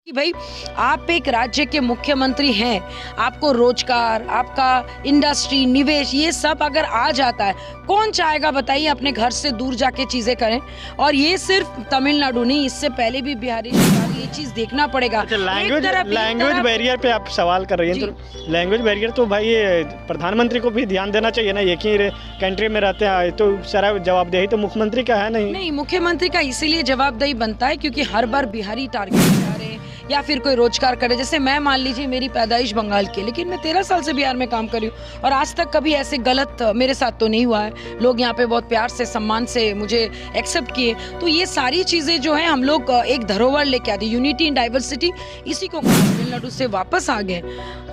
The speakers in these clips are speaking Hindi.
कि भाई आप एक राज्य के मुख्यमंत्री हैं, आपको रोजगार, आपका इंडस्ट्री, निवेश, ये सब अगर आ जाता है, कौन चाहेगा बताइए अपने घर से दूर जाके चीजें करें। और ये सिर्फ तमिलनाडु नहीं, इससे पहले भी बिहारी ये चीज देखना पड़ेगा। लैंग्वेज बैरियर पे आप सवाल कर रही हैं, तो लैंग्वेज बैरियर तो भाई प्रधानमंत्री को भी ध्यान देना चाहिए ना। एक ही कंट्री में रहते हैं तो सारा जवाबदेही तो मुख्यमंत्री का है। नहीं, मुख्यमंत्री का इसीलिए जवाबदेही बनता है क्योंकि हर बार बिहारी टारगेट जा रहे हैं या फिर कोई रोजगार करे। जैसे मैं मान लीजिए मेरी पैदाइश बंगाल की, लेकिन मैं 13 साल से बिहार में काम कर रही हूँ और आज तक कभी ऐसे गलत मेरे साथ तो नहीं हुआ है। लोग यहाँ पे बहुत प्यार से, सम्मान से मुझे एक्सेप्ट किए। तो ये सारी चीज़ें जो है हम लोग एक धरोहर लेके आते, यूनिटी इन डाइवर्सिटी, इसी को तमिलनाडु से वापस आ गए।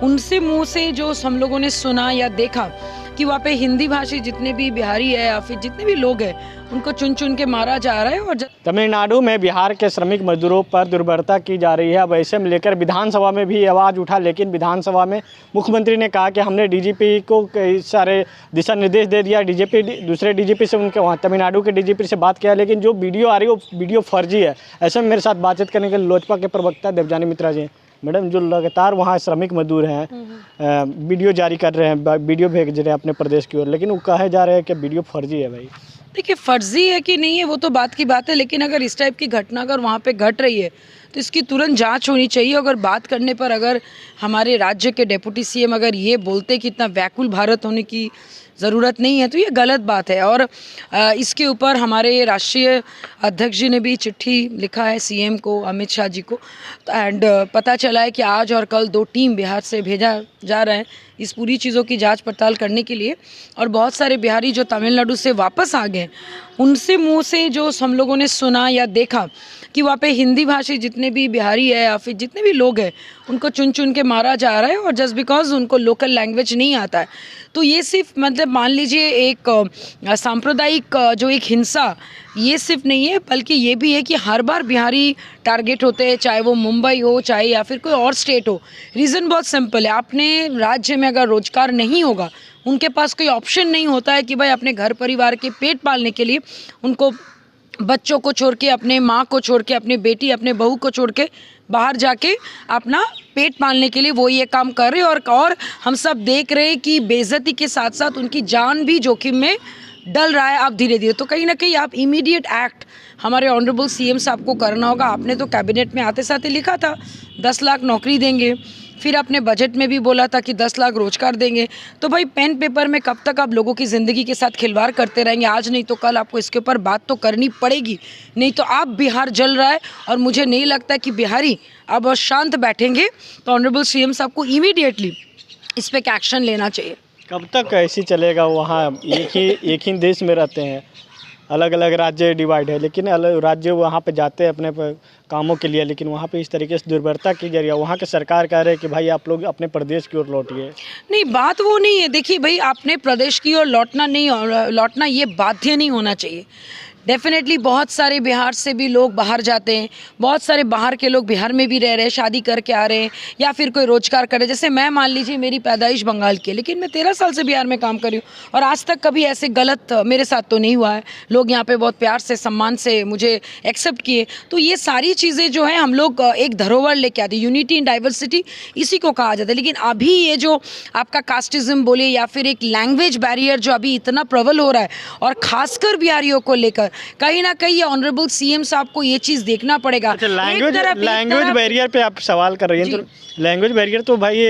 उनसे मुँह से जो हम लोगों ने सुना या देखा कि वहाँ पे हिंदी भाषी जितने भी बिहारी है या फिर जितने भी लोग हैं उनको चुन चुन के मारा जा रहा है। और तमिलनाडु में बिहार के श्रमिक मजदूरों पर दुर्बरता की जा रही है। अब ऐसे में लेकर विधानसभा में भी आवाज़ उठा, लेकिन विधानसभा में मुख्यमंत्री ने कहा कि हमने डीजीपी को कई सारे दिशा निर्देश दे दिया। दूसरे डीजीपी से, उनके वहाँ तमिलनाडु के डीजीपी से बात किया, लेकिन जो वीडियो आ रही है वो वीडियो फर्जी है। ऐसे में मेरे साथ बातचीत करने के लिए लोजपा के प्रवक्ता देवजानी मित्रा जी। मैडम, जो लगातार वहाँ श्रमिक मजदूर हैं वीडियो जारी कर रहे हैं, वीडियो भेज रहे हैं अपने प्रदेश की ओर, लेकिन वो कहे जा रहे हैं कि वीडियो फर्जी है। भाई देखिए, फर्जी है कि नहीं है वो तो बात की बात है, लेकिन अगर इस टाइप की घटना अगर वहाँ पे घट रही है तो इसकी तुरंत जांच होनी चाहिए। अगर बात करने पर अगर हमारे राज्य के डिप्टी सीएम अगर ये बोलते कि इतना व्याकुल भारत होने की ज़रूरत नहीं है तो ये गलत बात है। और इसके ऊपर हमारे राष्ट्रीय अध्यक्ष जी ने भी चिट्ठी लिखा है सीएम को, अमित शाह जी को। एंड पता चला है कि आज और कल 2 टीम बिहार से भेजा जा रहा है इस पूरी चीज़ों की जांच पड़ताल करने के लिए। और बहुत सारे बिहारी जो तमिलनाडु से वापस आ गए, उनसे मुँह से जो हम लोगों ने सुना या देखा कि वहाँ पे हिंदी भाषी जितने भी बिहारी है या फिर जितने भी लोग हैं उनको चुन चुन के मारा जा रहा है। और जस्ट बिकॉज उनको लोकल लैंग्वेज नहीं आता है, तो ये सिर्फ मतलब मान लीजिए एक सांप्रदायिक जो एक हिंसा, ये सिर्फ नहीं है बल्कि ये भी है कि हर बार बिहारी टारगेट होते हैं, चाहे वो मुंबई हो चाहे या फिर कोई और स्टेट हो। रीज़न बहुत सिंपल है, अपने राज्य में अगर रोजगार नहीं होगा, उनके पास कोई ऑप्शन नहीं होता है कि भाई अपने घर परिवार के पेट पालने के लिए उनको बच्चों को छोड़ के, अपने माँ को छोड़ के, अपनी बेटी, अपने बहू को छोड़ के बाहर जाके अपना पेट पालने के लिए वो ये काम कर रहे हैं। और हम सब देख रहे हैं कि बेइज्जती के साथ साथ उनकी जान भी जोखिम में डल रहा है अब धीरे धीरे। तो कहीं ना कहीं आप इमीडिएट एक्ट हमारे ऑनरेबल सीएम साहब को करना होगा। आपने तो कैबिनेट में आते साथ ही लिखा था 10 लाख नौकरी देंगे, फिर अपने बजट में भी बोला था कि 10 लाख रोजगार देंगे। तो भाई पेन पेपर में कब तक आप लोगों की ज़िंदगी के साथ खिलवाड़ करते रहेंगे? आज नहीं तो कल आपको इसके ऊपर बात तो करनी पड़ेगी, नहीं तो आप बिहार जल रहा है। और मुझे नहीं लगता कि बिहारी अब शांत बैठेंगे, तो ऑनरेबल सीएम साहब को इमीडिएटली इस पर एक्शन लेना चाहिए। कब तक ऐसे चलेगा? वहाँ एक ही देश में रहते हैं, अलग अलग राज्य डिवाइड है, लेकिन अलग राज्य वहाँ पे जाते हैं अपने कामों के लिए, लेकिन वहाँ पे इस तरीके से दुर्बरता की जा रही है। वहाँ की सरकार कह रहे हैं कि भाई आप लोग अपने प्रदेश की ओर लौटिए। नहीं, बात वो नहीं है। देखिए भाई, अपने प्रदेश की ओर लौटना ये बाध्य नहीं होना चाहिए। डेफिनेटली बहुत सारे बिहार से भी लोग बाहर जाते हैं, बहुत सारे बाहर के लोग बिहार में भी रह रहे हैं, शादी करके आ रहे हैं या फिर कोई रोजगार करे। जैसे मैं मान लीजिए मेरी पैदाइश बंगाल की, लेकिन मैं 13 साल से बिहार में काम कर रही हूँ और आज तक कभी ऐसे गलत मेरे साथ तो नहीं हुआ है। लोग यहाँ पे बहुत प्यार से, सम्मान से मुझे एक्सेप्ट किए। तो ये सारी चीज़ें जो है हम लोग एक धरोहर लेके आते, यूनिटी इन डाइवर्सिटी, इसी को कहा जाता है। लेकिन अभी ये जो आपका कास्टिज्म बोले या फिर एक लैंग्वेज बैरियर जो अभी इतना प्रबल हो रहा है, और खासकर बिहारियों को लेकर कहीं ना कहीं ऑनरेबल सीएम साहब को ये चीज देखना पड़ेगा। लैंग्वेज बैरियर पे आप सवाल कर रही हैं, तो लैंग्वेज बैरियर तो भाई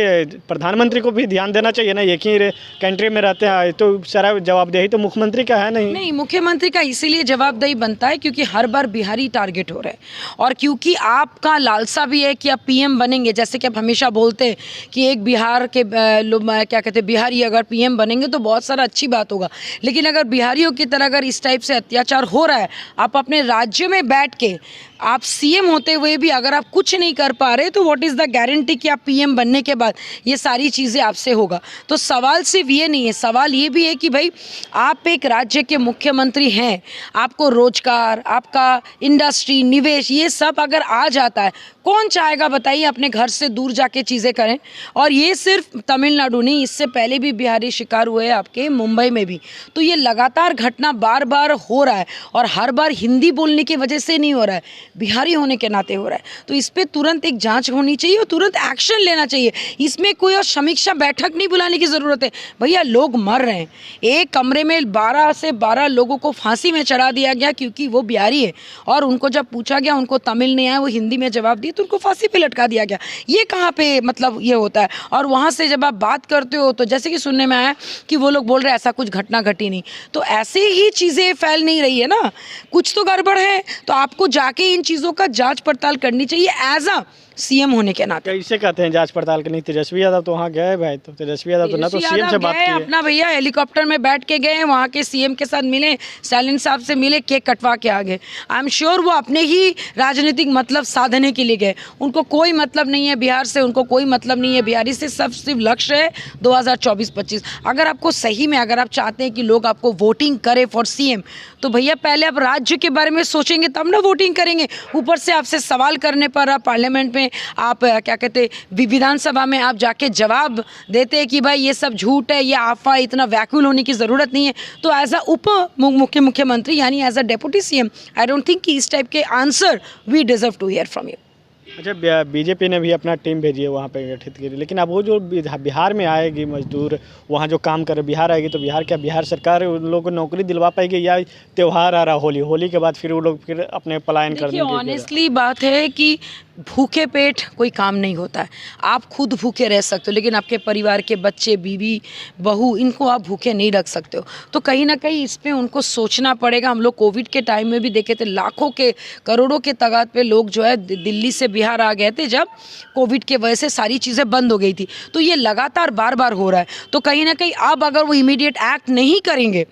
प्रधानमंत्री को भी ध्यान देना चाहिए ना। एक ही कंट्री में रहते हैं तो सारा जवाबदेही तो मुख्यमंत्री का है। नहीं, मुख्यमंत्री का इसीलिए जवाबदेही बनता है क्योंकि हर बार बिहारी टारगेट हो रहे हैं और क्योंकि आपका लालसा भी है कि आप पीएम बनेंगे। जैसे कि आप हमेशा बोलते हैं कि एक बिहार के क्या कहते हैं, बिहारी अगर पीएम बनेंगे तो बहुत सारा अच्छी बात होगा। लेकिन अगर बिहारियों की तरह अगर इस टाइप से अत्याचार हो रहा है, आप अपने राज्य में बैठ के आप सीएम होते हुए भी अगर आप कुछ नहीं कर पा रहे, तो व्हाट इज़ द गारंटी कि आप पीएम बनने के बाद ये सारी चीज़ें आपसे होगा। तो सवाल सिर्फ ये नहीं है, सवाल ये भी है कि भाई आप एक राज्य के मुख्यमंत्री हैं, आपको रोजगार, आपका इंडस्ट्री, निवेश, ये सब अगर आ जाता है, कौन चाहेगा बताइए अपने घर से दूर जाके चीज़ें करें। और ये सिर्फ तमिलनाडु नहीं, इससे पहले भी बिहारी शिकार हुए आपके मुंबई में भी। तो ये लगातार घटना बार बार हो रहा है और हर बार हिंदी बोलने की वजह से नहीं हो रहा है। बिहारी होने के नाते हो रहा है। तो इस पर तुरंत एक जांच होनी चाहिए और तुरंत एक्शन लेना चाहिए। इसमें कोई और समीक्षा बैठक नहीं बुलाने की ज़रूरत है। भैया लोग मर रहे हैं, एक कमरे में 12 से 12 लोगों को फांसी में चढ़ा दिया गया क्योंकि वो बिहारी है, और उनको जब पूछा गया, उनको तमिल नहीं आया, वो हिंदी में जवाब दिए तो उनको फांसी पे लटका दिया गया। ये कहाँ पे मतलब ये होता है? और वहाँ से जब आप बात करते हो तो जैसे कि सुनने में आया कि वो लोग बोल रहे हैं ऐसा कुछ घटना घटी नहीं, तो ऐसे ही चीज़ें फैल नहीं रही है ना, कुछ तो गड़बड़ है। तो आपको जाके इन चीज़ों का जांच पड़ताल करनी चाहिए एज अ सीएम होने के नाते। कैसे कहते हैं जांच पड़ताल करनी? तेजस्वी यादव तो वहाँ गए भाई, तो तेजस्वी यादव तो ना तो सीएम से बात की है। अपना भैया हेलीकॉप्टर में बैठ के गए, वहाँ के सीएम के साथ मिले, स्टालिन साहब से मिले, केक कटवा के आ गए। आई एम श्योर वो अपने ही राजनीतिक मतलब साधने के लिए गए, उनको कोई मतलब नहीं है बिहार से, उनको कोई मतलब नहीं है बिहारी से। सब सिर्फ लक्ष्य है 2024-25। अगर आपको सही में, अगर आप चाहते हैं कि लोग आपको वोटिंग करें फॉर सीएम, तो भैया पहले आप राज्य के बारे में सोचेंगे तब ना वोटिंग करेंगे। ऊपर से आपसे सवाल करने पर आप पार्लियामेंट में, आप क्या कहते हैं, विधानसभा में आप जाके जवाब देते हैं कि भाई ये सब झूठ है, ये अफवाह, इतना व्याकुल होने की ज़रूरत नहीं है। तो एज अ मुख्यमंत्री यानी as a deputy CM, I don't think कि इस टाइप के answer we deserve to hear from you. अच्छा, बीजेपी ने भी अपना टीम भेजी है वहाँ पे गठित की, लेकिन अब वो जो बिहार में आएगी मजदूर, वहाँ जो काम करे, बिहार आएगी तो बिहार सरकार उन लोगों को नौकरी दिलवा पाएगी, या त्यौहार आ रहा होली के बाद फिर वो लोग फिर अपने पलायन कर देंगे? ऑनेस्टली बात है कि भूखे पेट कोई काम नहीं होता है। आप खुद भूखे रह सकते हो, लेकिन आपके परिवार के बच्चे, बीवी, बहू, इनको आप भूखे नहीं रख सकते हो। तो कहीं ना कहीं इस पे उनको सोचना पड़ेगा। हम लोग कोविड के टाइम में भी देखे थे, लाखों के, करोड़ों के तादाद पे लोग जो है दिल्ली से बिहार आ गए थे जब कोविड के वजह से सारी चीज़ें बंद हो गई थी। तो ये लगातार बार बार हो रहा है। तो कहीं ना कहीं अब अगर वो इमीडिएट एक्ट नहीं करेंगे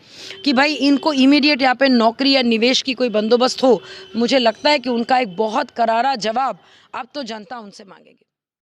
कि भाई इनको इमीडिएट यहाँ पे नौकरी या निवेश की कोई बंदोबस्त हो, मुझे लगता है कि उनका एक बहुत करारा जवाब अब तो जनता उनसे मांगेगी।